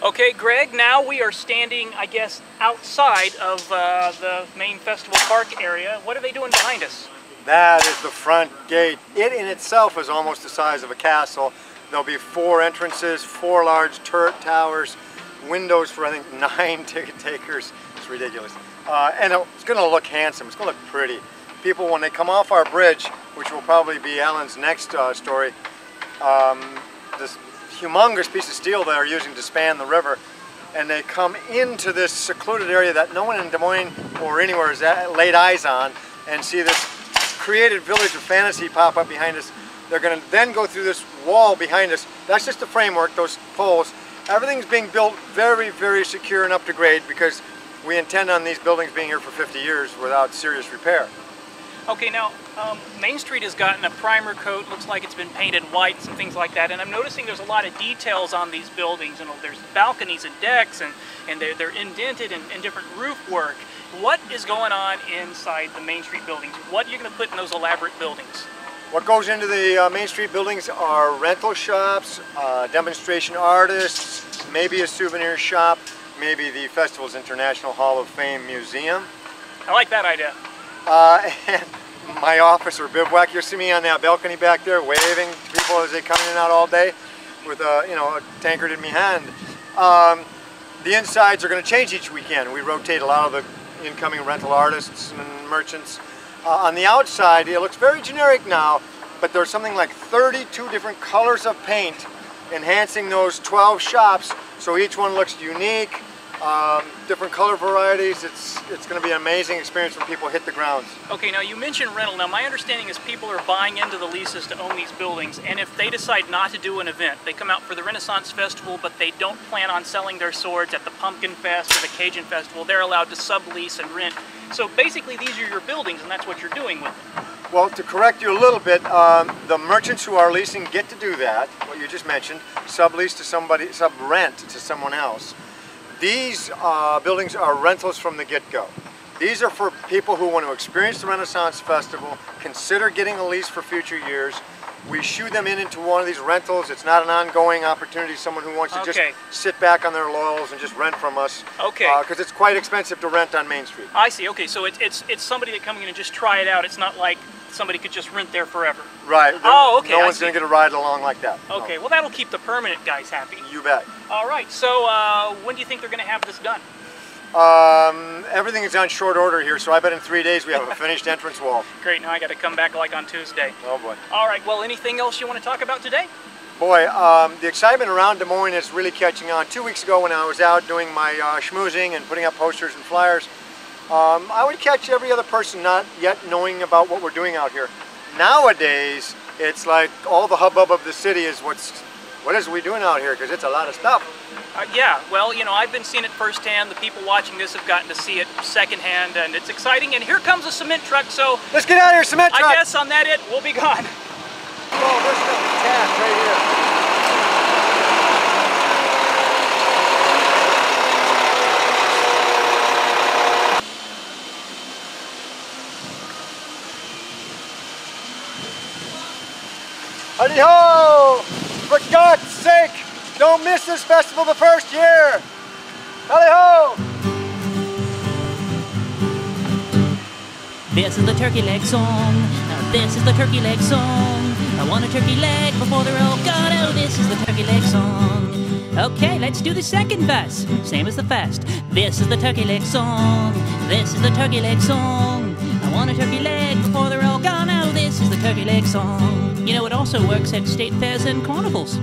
Okay, Greg, now we are standing, I guess, outside of the main festival park area. What are they doing behind us? That is the front gate. It in itself is almost the size of a castle. There'll be 4 entrances, 4 large turret towers, windows for I think 9 ticket takers. It's ridiculous. And it's going to look handsome. It's going to look pretty. People, when they come off our bridge, which will probably be Alan's next story, this humongous piece of steel they are using to span the river, and they come into this secluded area that no one in Des Moines or anywhere has laid eyes on, and see this created village of fantasy pop up behind us. They're going to then go through this wall behind us. That's just the framework, those poles. Everything's being built very, very secure and up to grade because we intend on these buildings being here for 50 years without serious repair. Okay, now Main Street has gotten a primer coat. Looks like it's been painted white and some things like that. And I'm noticing there's a lot of details on these buildings. And there's balconies and decks, and they're indented and different roof work. What is going on inside the Main Street buildings? What are you going to put in those elaborate buildings? What goes into the Main Street buildings are rental shops, demonstration artists, maybe a souvenir shop, maybe the Festival's International Hall of Fame Museum. I like that idea. And my office or bivouac. You'll see me on that balcony back there waving to people as they come in and out all day with a tankard in my hand. The insides are going to change each weekend. We rotate a lot of the incoming rental artists and merchants. On the outside, it looks very generic now, but there's something like 32 different colors of paint enhancing those 12 shops, so each one looks unique, different color varieties. It's going to be an amazing experience when people hit the grounds. Okay, now you mentioned rental. Now my understanding is people are buying into the leases to own these buildings, and if they decide not to do an event, they come out for the Renaissance Festival, but they don't plan on selling their swords at the Pumpkin Fest or the Cajun Festival, they're allowed to sublease and rent. So basically these are your buildings, and that's what you're doing with them. Well, to correct you a little bit, the merchants who are leasing get to do that, what you just mentioned, sublease to somebody, sub-rent to someone else. These buildings are rentals from the get-go. These are for people who want to experience the Renaissance Festival, consider getting a lease for future years. We shoo them into one of these rentals. It's not an ongoing opportunity, someone who wants to just sit back on their laurels and just rent from us. Okay. Because it's quite expensive to rent on Main Street. I see. Okay, so it's somebody that coming in and just try it out. It's not like somebody could just rent there forever. Right. Oh, okay. No one's going to get a ride along like that. Okay, no. Well that'll keep the permanent guys happy. You bet. All right, so when do you think they're going to have this done? Everything is on short order here, so I bet in 3 days we have a finished entrance wall. Great, now I got to come back like on Tuesday. Oh boy. All right, well anything else you want to talk about today? Boy, the excitement around Des Moines is really catching on. 2 weeks ago when I was out doing my schmoozing and putting up posters and flyers, I would catch every other person not yet knowing about what we're doing out here. Nowadays, it's like all the hubbub of the city is what is we doing out here, because it's a lot of stuff. Yeah, well, I've been seeing it firsthand. The people watching this have gotten to see it secondhand, and it's exciting. And here comes a cement truck, so... Let's get out of here, cement truck! I guess on that we'll be gone. Oh, there's the cat right here. Howdy-ho! For God's sake, don't miss this festival the first year! Howdy-ho! This is the turkey leg song. This is the turkey leg song. I want a turkey leg before they're all gone. Oh, this is the turkey leg song. Okay, let's do the second verse. Same as the first. This is the turkey leg song. This is the turkey leg song. I want a turkey leg before they're all gone. Oh, this is the turkey leg song. It also works at state fairs and carnivals.